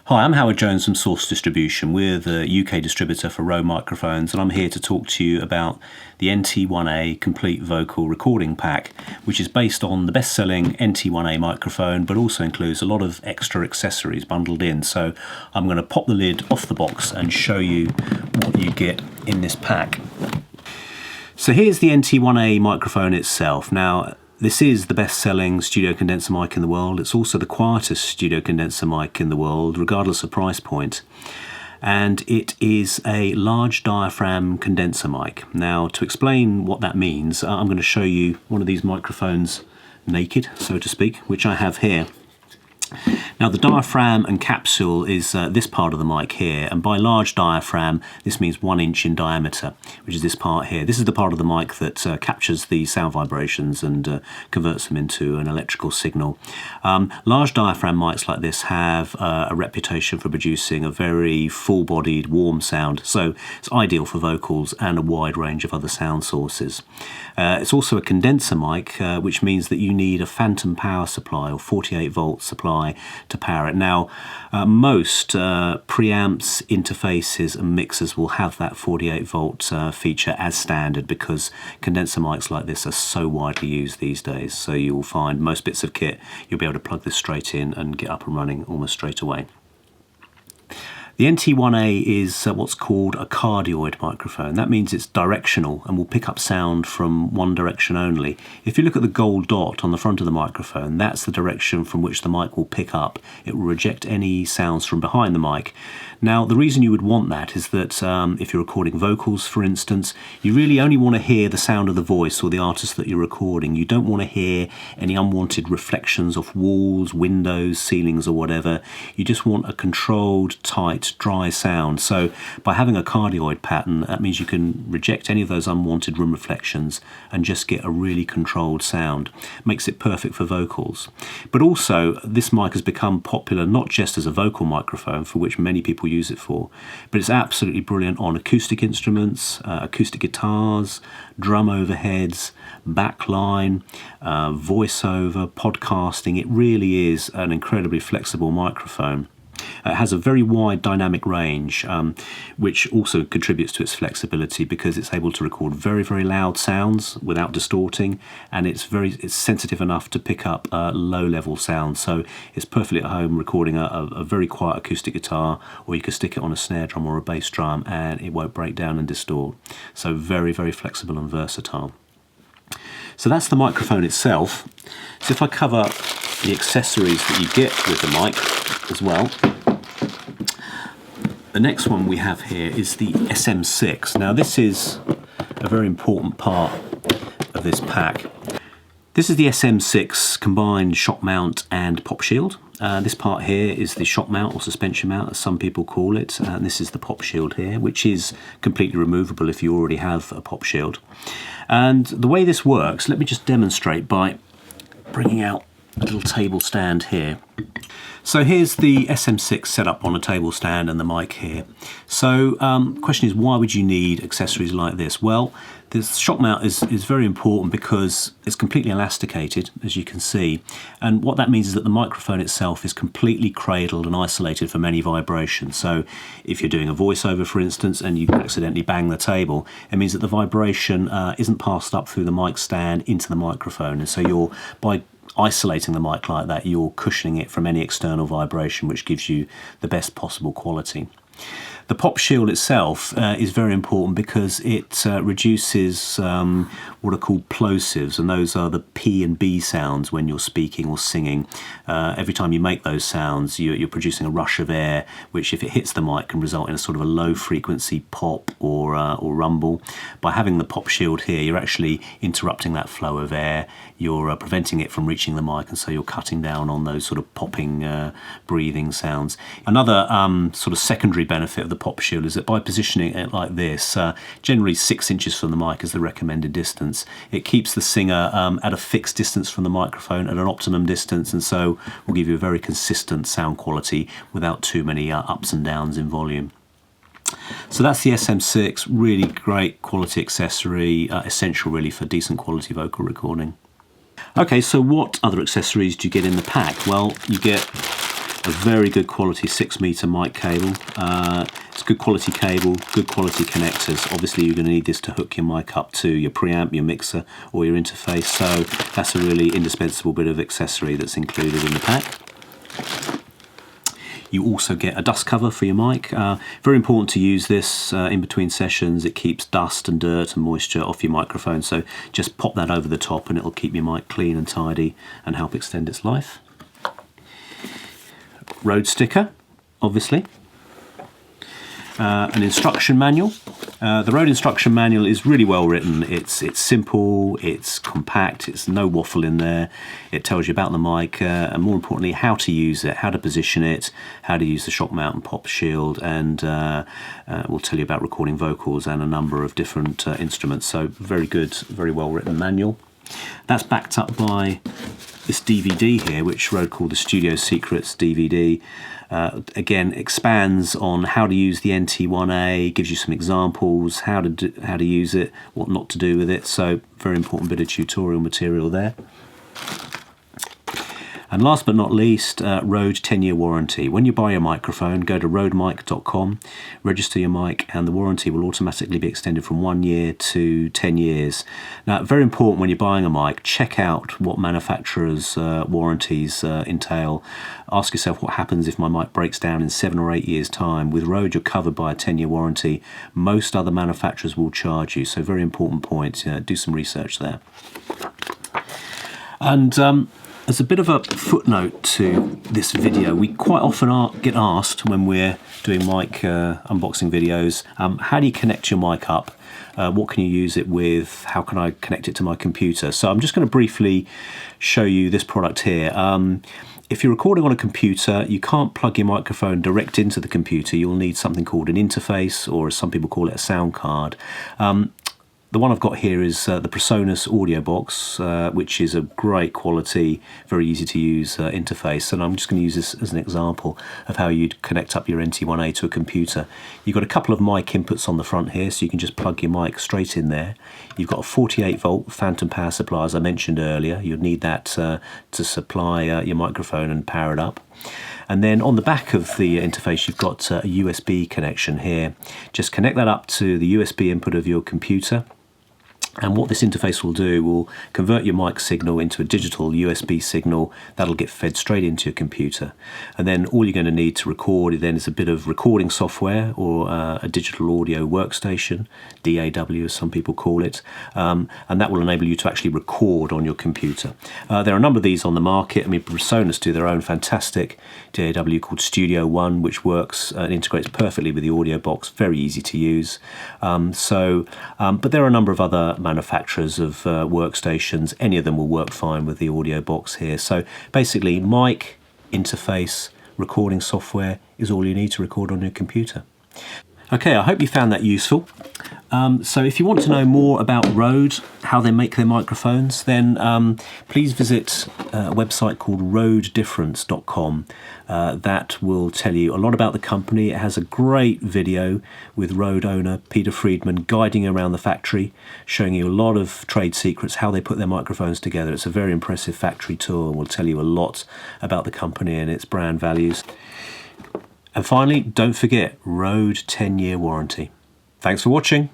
Hi, I'm Howard Jones from Source Distribution. We're the UK distributor for Rode microphones, and I'm here to talk to you about the NT1-A Complete Vocal Recording Pack, which is based on the best-selling NT1-A microphone, but also includes a lot of extra accessories bundled in. So I'm going to pop the lid off the box and show you what you get in this pack. So here's the NT1-A microphone itself. Now, this is the best-selling studio condenser mic in the world. It's also the quietest studio condenser mic in the world, regardless of price point. And it is a large diaphragm condenser mic. Now, to explain what that means, I'm going to show you one of these microphones naked, so to speak, which I have here. Now, the diaphragm and capsule is this part of the mic here, and by large diaphragm this means 1 inch in diameter, which is this part here. This is the part of the mic that captures the sound vibrations and converts them into an electrical signal. Large diaphragm mics like this have a reputation for producing a very full-bodied, warm sound, so it's ideal for vocals and a wide range of other sound sources. It's also a condenser mic, which means that you need a phantom power supply or 48-volt supply to power it. Now, most preamps, interfaces and mixers will have that 48-volt feature as standard, because condenser mics like this are so widely used these days. So you'll find most bits of kit, you'll be able to plug this straight in and get up and running almost straight away. The NT1-A is what's called a cardioid microphone. That means it's directional and will pick up sound from one direction only. If you look at the gold dot on the front of the microphone, that's the direction from which the mic will pick up. It will reject any sounds from behind the mic. Now, the reason you would want that is that if you're recording vocals, for instance, you really only want to hear the sound of the voice or the artist that you're recording. You don't want to hear any unwanted reflections off walls, windows, ceilings or whatever. You just want a controlled, tight, dry sound. So by having a cardioid pattern, that means you can reject any of those unwanted room reflections and just get a really controlled sound. Makes it perfect for vocals. But also, this mic has become popular not just as a vocal microphone, for which many people use it for, but it's absolutely brilliant on acoustic instruments, acoustic guitars, drum overheads, backline, voiceover, podcasting. It really is an incredibly flexible microphone. It has a very wide dynamic range, which also contributes to its flexibility, because it's able to record very, very loud sounds without distorting, and it's sensitive enough to pick up low-level sounds. So it's perfectly at home recording a very quiet acoustic guitar, or you could stick it on a snare drum or a bass drum and it won't break down and distort. So very, very flexible and versatile. So that's the microphone itself. So if I cover the accessories that you get with the mic as well, the next one we have here is the SM6. Now, this is a very important part of this pack. This is the SM6 combined shock mount and pop shield. This part here is the shock mount or suspension mount, as some people call it, and this is the pop shield here, which is completely removable if you already have a pop shield. And the way this works, let me just demonstrate by bringing out a little table stand here. So here's the SM6 set up on a table stand and the mic here. So the question is, why would you need accessories like this? Well, this shock mount is very important because it's completely elasticated, as you can see. And what that means is that the microphone itself is completely cradled and isolated from any vibration. So if you're doing a voiceover, for instance, and you accidentally bang the table, it means that the vibration isn't passed up through the mic stand into the microphone. And so by isolating the mic like that, you're cushioning it from any external vibration, which gives you the best possible quality. The pop shield itself is very important because it reduces what are called plosives, and those are the P and B sounds when you're speaking or singing. Every time you make those sounds, you're producing a rush of air, which if it hits the mic can result in a sort of a low frequency pop or rumble. By having the pop shield here, you're actually interrupting that flow of air. You're preventing it from reaching the mic, and so you're cutting down on those sort of popping, breathing sounds. Another sort of secondary benefit of the pop shield is that by positioning it like this, generally 6 inches from the mic is the recommended distance, it keeps the singer at a fixed distance from the microphone at an optimum distance, and so will give you a very consistent sound quality without too many ups and downs in volume. So that's the SM6, really great quality accessory, essential really for decent quality vocal recording. Okay, so what other accessories do you get in the pack? Well, you get a very good quality 6-meter mic cable. It's good quality cable, good quality connectors. Obviously you're going to need this to hook your mic up to your preamp, your mixer or your interface, so that's a really indispensable bit of accessory that's included in the pack. You also get a dust cover for your mic. Very important to use this in between sessions. It keeps dust and dirt and moisture off your microphone, so just pop that over the top and it'll keep your mic clean and tidy and help extend its life. Rode sticker, obviously. An instruction manual. The Rode instruction manual is really well written. It's simple, it's compact, it's no waffle in there. It tells you about the mic and more importantly how to use it, how to position it, how to use the shock mount and pop shield, and we'll tell you about recording vocals and a number of different instruments. So very good, very well written manual. That's backed up by this DVD here, which Rode called the Studio Secrets DVD. Again, expands on how to use the NT1-A, gives you some examples, how to use it, what not to do with it. So very important bit of tutorial material there. And last but not least, Rode 10-year warranty. When you buy a microphone, go to rodemic.com, register your mic, and the warranty will automatically be extended from 1 year to 10 years. Now, very important when you're buying a mic, check out what manufacturers' warranties entail. Ask yourself what happens if my mic breaks down in 7 or 8 years' time. With Rode, you're covered by a 10-year warranty. Most other manufacturers will charge you, so very important point. Do some research there. And as a bit of a footnote to this video, we quite often get asked when we're doing mic unboxing videos, how do you connect your mic up? What can you use it with? How can I connect it to my computer? So I'm just going to briefly show you this product here. If you're recording on a computer, you can't plug your microphone direct into the computer. You'll need something called an interface, or as some people call it, a sound card. The one I've got here is the Presonus Audio Box, which is a great quality, very easy to use interface. And I'm just going to use this as an example of how you'd connect up your NT1-A to a computer. You've got a couple of mic inputs on the front here, so you can just plug your mic straight in there. You've got a 48-volt phantom power supply, as I mentioned earlier. You'll need that to supply your microphone and power it up. And then on the back of the interface, you've got a USB connection here. Just connect that up to the USB input of your computer. And what this interface will do will convert your mic signal into a digital USB signal that'll get fed straight into your computer. And then all you're going to need to record then is a bit of recording software, or a digital audio workstation, DAW as some people call it, and that will enable you to actually record on your computer. There are a number of these on the market. I mean, PreSonus do their own fantastic DAW called Studio One, which works and integrates perfectly with the audio box, very easy to use. But there are a number of other manufacturers of workstations. Any of them will work fine with the audio box here. So basically, mic, interface, recording software is all you need to record on your computer. Okay, I hope you found that useful. So if you want to know more about Rode, how they make their microphones, then please visit a website called RØDEDifference.com. That will tell you a lot about the company. It has a great video with Rode owner Peter Friedman guiding around the factory, showing you a lot of trade secrets, how they put their microphones together. It's a very impressive factory tour and will tell you a lot about the company and its brand values. And finally, don't forget Rode 10-year warranty. Thanks for watching.